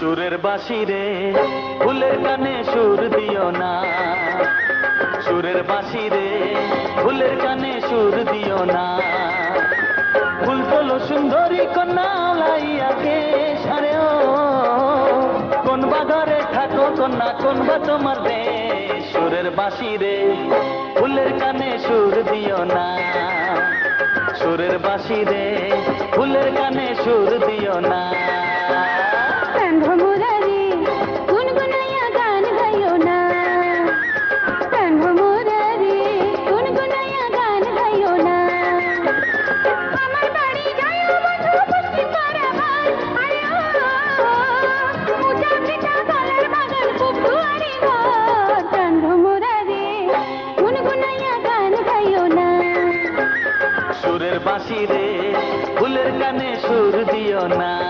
সুরের বাঁশি রে ফুলের কানে সুর দিও না, সুরের বাঁশি রে ফুলের কানে সুর দিও না। ফুল তোলো সুন্দরী কন্যা লাইয়াকে সারে ও, কোন বা ঘরে থাকো কন্যা কোন বা তোমার দেশ। সুরের বাঁশি রে ফুলের কানে সুর দিও না, সুরের বাঁশি রে ফুলের কানে সুর দিও না। সুরের বাঁশি রে ফুলের কানে সুর দিও না।